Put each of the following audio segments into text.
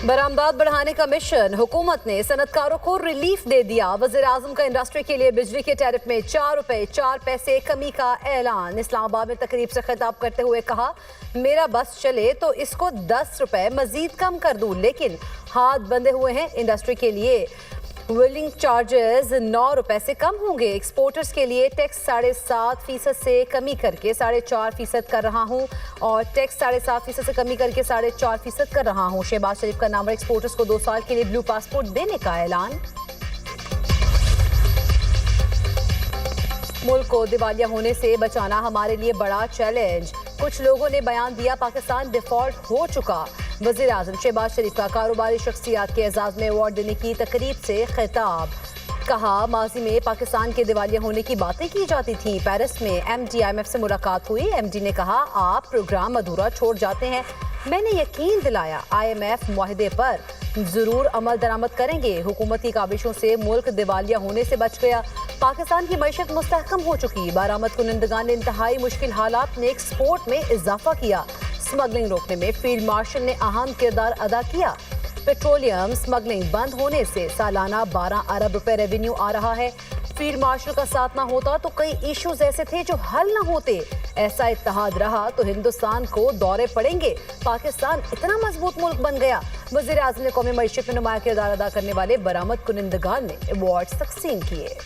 बरामदात बढ़ाने का मिशन, हुकूमत ने सनतकारों को रिलीफ दे दिया। वज़ीर-ए-आज़म का इंडस्ट्री के लिए बिजली के टैरिफ में 4 रुपए 4 पैसे कमी का ऐलान। इस्लामाबाद में तकरीब से खिताब करते हुए कहा, मेरा बस चले तो इसको 10 रुपए मजीद कम कर दूं, लेकिन हाथ बंधे हुए हैं इंडस्ट्री के लिए। व्हीलिंग चार्जेस 9 रुपए से कम होंगे। एक्सपोर्टर्स के लिए टैक्स 7.5% से कमी करके 4.5% कर रहा हूं और टैक्स 7.5% से कमी करके 4.5% कर रहा हूं। शहबाज शरीफ का नामवर एक्सपोर्टर्स को 2 साल के लिए ब्लू पासपोर्ट देने का ऐलान। मुल्क को दिवालिया होने से बचाना हमारे लिए बड़ा चैलेंज। कुछ लोगों ने बयान दिया पाकिस्तान डिफॉल्ट हो चुका। वज़ीर-ए-आज़म शहबाज शरीफ का कारोबारी शख्सियात के एजाज में अवार्ड देने की तकरीब से खिताब। कहा, माजी में पाकिस्तान के दिवालिया होने की बातें की जाती थी। पेरिस में MD-IMF से मुलाकात हुई। MD ने कहा, आप प्रोग्राम अधूरा छोड़ जाते हैं। मैंने यकीन दिलाया IMF मुआहदे पर जरूर अमल दरामद करेंगे। हुकूमती काबिशों से मुल्क दिवालिया होने से बच गया। पाकिस्तान की मईशत मुस्तहकम हो चुकी। बरामद कुनिंदगान ने इंतहाई मुश्किल हालात में एक्सपोर्ट में इजाफा किया। स्मगलिंग रोकने में फील्ड मार्शल ने अहम किरदार अदा किया। पेट्रोलियम स्मगलिंग बंद होने से सालाना 12 अरब रुपए रेवेन्यू आ रहा है। फील्ड मार्शल का साथ ना होता तो कई इश्यूज ऐसे थे जो हल ना होते। ऐसा इत्तेहाद रहा तो हिंदुस्तान को दौरे पड़ेंगे। पाकिस्तान इतना मजबूत मुल्क बन गया। वज़ीर-ए-आज़म ने कौमी मईशत में नुमाया किरदार अदा करने वाले बरामद कुनिंदगान ने अवार्ड तकसीम किए।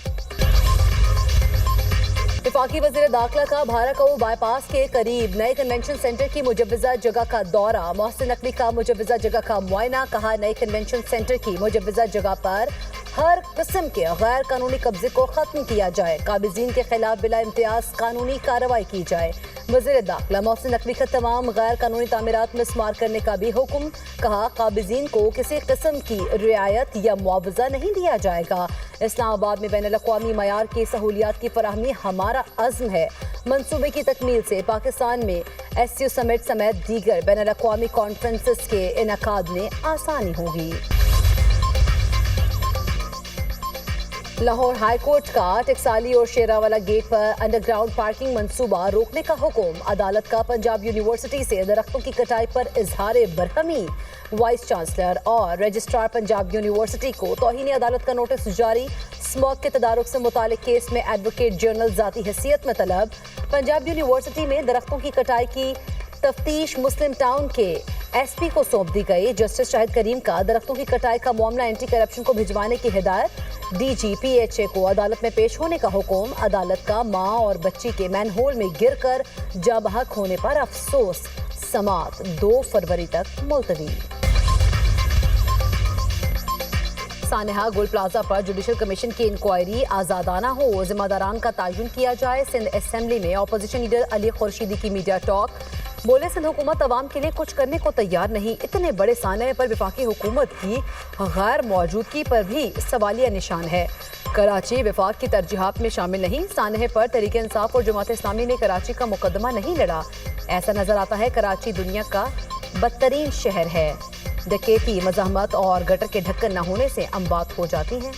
वफाकी वज़ीर दाखिला का भारत बाईपास के करीब नए कन्वेंशन सेंटर की मुजव्वज़ा जगह का दौरा। मोहसिन नकवी का मुजव्वज़ा जगह का मुआयना। कहा, नए कन्वेंशन सेंटर की मुजव्वज़ा जगह पर हर किस्म के गैर कानूनी कब्जे को खत्म किया जाए। काबिजीन के खिलाफ बिला इम्तियाज कानूनी कार्रवाई की जाए। वज़ीर दाखिला मोहसिन नकवी का तमाम गैर कानूनी तामीरात में शुमार करने का भी हुक्म। कहा, काबिजीन को किसी किस्म की रियायत या मुआवजा नहीं दिया जाएगा। इस्लामाबाद में बैनुल-अक़वामी मयार की सहूलियात की फराहमी हमारा अज़्म है। मंसूबे की तकमील से पाकिस्तान में SCO समिट समेत दीगर बैनुल-अक़वामी कॉन्फ्रेंसेस के इनेकाद में आसानी होगी। लाहौर हाई कोर्ट का टकसाली और शेरावाला गेट पर अंडरग्राउंड पार्किंग मंसूबा रोकने का हुक्म। अदालत का पंजाब यूनिवर्सिटी से दरख्तों की कटाई पर इजहार बरहमी। वाइस चांसलर और रजिस्ट्रार पंजाब यूनिवर्सिटी को तौहीन अदालत का नोटिस जारी। स्मॉग के तदारुक से मुतालिक केस में एडवोकेट जनरल जाती हैसियत में तलब। पंजाब यूनिवर्सिटी में दरख्तों की कटाई की तफ्तीश मुस्लिम टाउन के SP को सौंप दी गई। जस्टिस शाहिद करीम का दरख्तों की कटाई का मामला एंटी करप्शन को भिजवाने की हिदायत। DG PHA को अदालत में पेश होने का हुक्म। अदालत का मां और बच्ची के मैनहोल में गिरकर जाबहक होने पर अफसोस। समात 2 फरवरी तक मुलतवी। सानेहा गुल प्लाजा पर जुडिशल कमीशन की इंक्वायरी आज़ादाना हो, जिम्मेदारान का तयन किया जाए। सिंध असेंबली में अपोजिशन लीडर अली खुर्शीदी की मीडिया टॉक। बोले, सिंध हुकूमत अवाम के लिए कुछ करने को तैयार नहीं। इतने बड़े सानहे पर वफाकी हुकूमत की गैर मौजूदगी पर भी सवालिया निशान है। कराची वफाक की तरजीहात में शामिल नहीं। सानहे पर तहरीक इंसाफ और जमात इस्लामी ने कराची का मुकदमा नहीं लड़ा। ऐसा नजर आता है कराची दुनिया का बदतरीन शहर है। डकैती, मज़ाहमत और गटर के ढक्कन न होने से अमवात हो जाती हैं।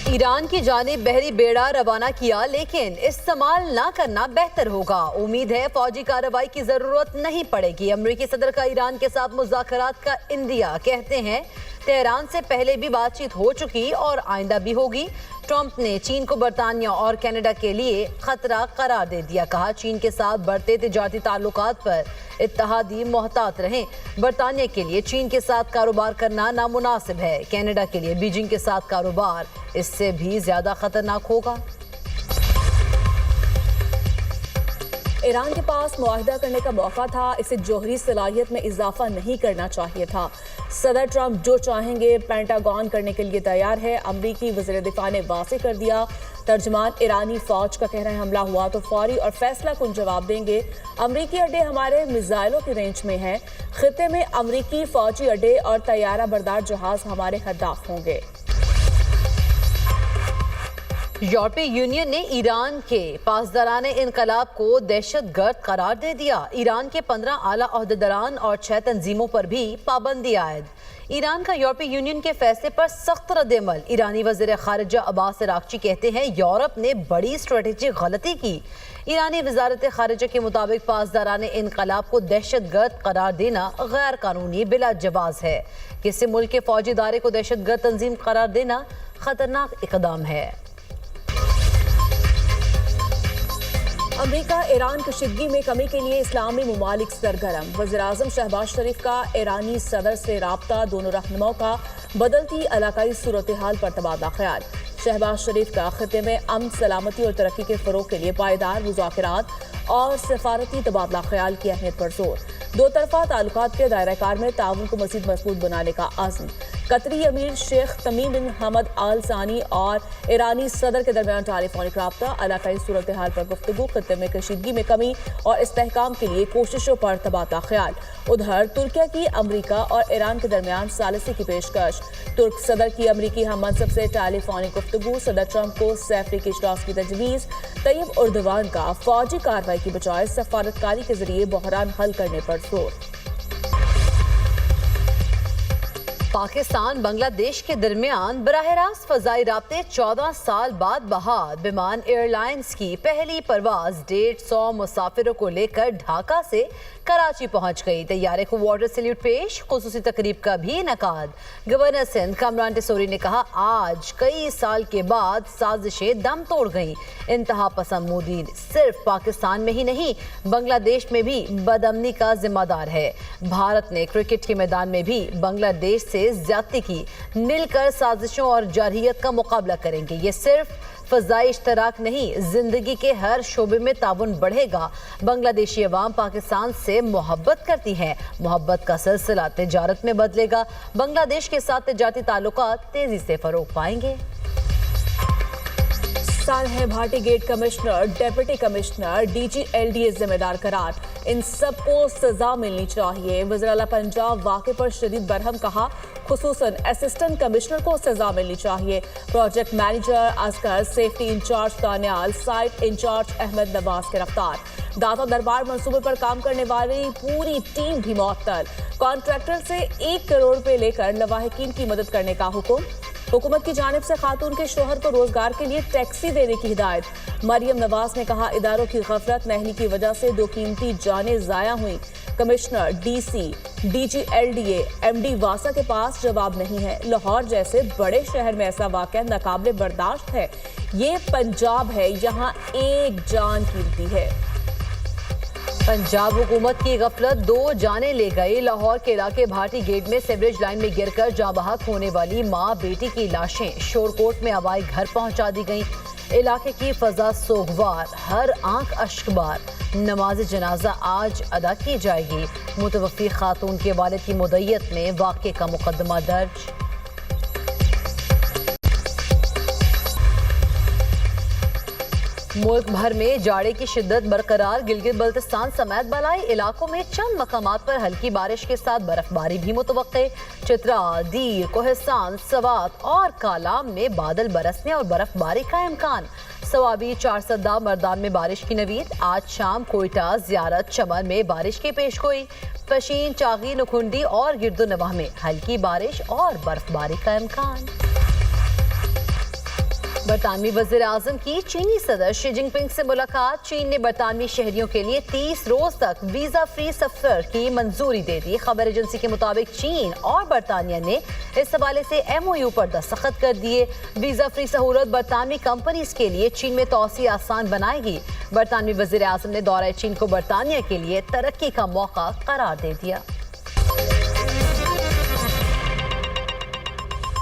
ईरान की जानिब बहरी बेड़ा रवाना किया, लेकिन इस्तेमाल ना करना बेहतर होगा। उम्मीद है फौजी कार्रवाई की जरूरत नहीं पड़ेगी। अमरीकी सदर का ईरान के साथ मुज़ाकरात का इंदिया। कहते हैं तेहरान से पहले भी बातचीत हो चुकी और आइंदा भी होगी। ट्रंप ने चीन को बरतानिया और कनाडा के लिए खतरा करार दे दिया। कहा, चीन के साथ बढ़ते तिजारती ताल्लुकात पर इत्तेहादी मोहतात रहें। बरतानिया के लिए चीन के साथ कारोबार करना नामुनासिब है। कनाडा के लिए बीजिंग के साथ कारोबार इससे भी ज्यादा खतरनाक होगा। ईरान के पास मुआहदा करने का मौका था। इसे जौहरी सलाहियत में इजाफा नहीं करना चाहिए था। सदर ट्रंप जो चाहेंगे पेंटागन करने के लिए तैयार है। अमरीकी वज़ीर दिफा ने वाज़ेह कर दिया। तर्जमान ईरानी फौज का कहना है, हमला हुआ तो फौरी और फैसला कुन जवाब देंगे। अमरीकी अड्डे हमारे मिसाइलों की रेंज में हैं। खित्ते में अमरीकी फौजी अड्डे और तैयारा बरदार जहाज हमारे हदाफ होंगे। یورپی یونین نے ایران کے پاسداران انقلاب کو دہشت گرد قرار دے دیا۔ ایران کے 15 اعلیٰ عہدیداران اور 6 تنظیموں پر بھی پابندی عائد۔ ایران کا یورپی یونین کے فیصلے پر سخت رد عمل۔ ایرانی وزیر خارجہ عباس عراقچی کہتے ہیں یورپ نے بڑی اسٹریٹجک غلطی کی۔ ایرانی وزارت خارجہ کے مطابق پاسداران انقلاب کو دہشت گرد قرار دینا غیر قانونی بلا جواز ہے۔ کسی ملک کے فوجی ادارے کو دہشت گرد تنظیم قرار دینا خطرناک اقدام ہے۔ امریکہ ایران کشیدگی میں کمی کے لیے اسلامی ممالک سرگرم۔ وزیراعظم شہباز شریف کا ایرانی صدر سے رابطہ، دونوں رہنماؤں کا بدلتی علاقائی صورتحال پر تبادلہ خیال۔ شہباز شریف کا خطے میں امن، سلامتی اور ترقی کے فروغ کے لیے پائیدار مذاکرات اور سفارتی تبادلہ خیال کی اہمیت پر زور۔ دو طرفہ تعلقات کے دائرہ کار میں تعاون کو مزید مضبوط بنانے کا عزم۔ قطری امیر شیخ تمیم بن حمد آل ثانی اور ایرانی صدر کے درمیان ٹیلی فونک رابطہ، علاقائی صورتحال پر گفتگو، خطے میں کشیدگی میں کمی اور استحکام کے لیے کوششوں پر تبادلہ خیال۔ ادھر ترکیہ کی امریکہ اور ایران کے درمیان ثالثی کی پیشکش۔ ترک صدر کی امریکی ہم منصب سے ٹیلی فونک گفتگو، صدر ٹرمپ کو سیف افریقی اجلاس کی تجویز۔ طیب اردوان کا فوجی کارروائی کی بجائے سفارتکاری کے ذریعے بحران حل کرنے پر زور۔ پاکستان بنگلہ دیش کے درمیان براہ راست فضائی رابطے 14 سال بعد بحال۔ بیمان ایئر لائنز کی پہلی پرواز 150 مسافروں کو لے کر ڈھاکہ سے کراچی پہنچ گئی۔ طیارے کو واٹر سیلیوٹ پیش، خصوصی تقریب کا بھی انعقاد۔ گورنر سندھ کامران ٹیسوری نے کہا آج کئی سال کے بعد سازشیں دم توڑ گئیں۔ انتہا پسند مودی صرف پاکستان میں ہی نہیں بنگلہ دیش میں بھی بدامنی کا ذمہ دار ہے۔ بھارت نے کرکٹ کے میدان میں بھی بنگلہ دیش سے زیادتی کی، مل کر سازشوں اور جارحیت کا مقابلہ کریں گے۔ یہ صرف فضائی اشتراک نہیں، زندگی کے ہر شعبے میں تعاون بڑھے گا۔ بنگلہ دیشی عوام پاکستان سے محبت کرتی ہے، محبت کا سلسلہ تجارت میں بدلے گا۔ بنگلہ دیش کے ساتھ تجارتی تعلقات تیزی سے فروغ پائیں گے۔ سانحہ Bhati gate commissioner, deputy commissioner, D G L D A ذمہ دار قرار۔ ان سب کو سزا ملنی چاہیے۔ وزیر اعلیٰ پنجاب واقعے پر شدید برہم کہا، خصوصاً اسسٹنٹ کمشنر کو سزا ملنی چاہیے۔ Project manager Asghar, safety incharge Danial, site incharge Ahmed Nawaz گرفتار۔ داتا دربار منصوبے پر کام کرنے والی پوری ٹیم بھی معطل۔ کانٹریکٹر سے 1 کروڑ روپے لے کر لواحقین کی مدد کرنے کا حکم۔ حکومت کی جانب سے خاتون کے شوہر کو روزگار کے لیے ٹیکسی دینے کی ہدایت۔ مریم نواز نے کہا اداروں کی غفلت نہلی کی وجہ سے 2 قیمتی جانیں ضائع ہوئیں۔ Commissioner, D C, D G L D A, M D واسا کے پاس جواب نہیں ہے۔ لاہور جیسے بڑے شہر میں ایسا واقعہ ناقابل برداشت ہے۔ یہ پنجاب ہے، یہاں ایک جان قیمتی ہے۔ پنجاب حکومت کی غفلت 2 جانیں لے گئی۔ لاہور کے علاقے بھاٹی گیٹ میں سیوریج لائن میں گر کر جاں بحق ہونے والی ماں بیٹی کی لاشیں شورکوٹ میں ہوائی گھر پہنچا دی گئیں۔ علاقے کی فضا سوگوار، ہر آنکھ اشک بار۔ نماز جنازہ آج ادا کی جائے گی۔ متوفی خاتون کے والد کی مدعیت میں واقعے کا مقدمہ درج۔ ملک بھر میں جاڑے کی شدت برقرار۔ گلگت بلتستان سمیت بالائی علاقوں میں چند مقامات پر ہلکی بارش کے ساتھ برف باری بھی متوقع۔ چترا، دیر، کوہستان، سوات اور کالام میں بادل برسنے اور برف باری کا امکان۔ سوابی، چارسدہ، مردان میں بارش کی نوید۔ آج شام کوئٹہ، زیارت، چمن میں بارش کی پیش گوئی۔ پشین، چاغی، نکھنڈی اور گرد و نواح میں ہلکی بارش اور برف باری کا امکان۔ برطانوی وزیر اعظم کی چینی صدر شی جن پنگ سے ملاقات۔ چین نے برطانوی شہریوں کے لیے 30 روز تک ویزا فری سفر کی منظوری دے دی۔ خبر ایجنسی کے مطابق چین اور برطانیہ نے اس حوالے سے ایم او یو پر دستخط کر دیے۔ ویزا فری سہولت برطانوی کمپنیز کے لیے چین میں توسیع آسان بنائے گی۔ برطانوی وزیر اعظم نے دورہ چین کو برطانیہ کے لیے ترقی کا موقع قرار دے دیا۔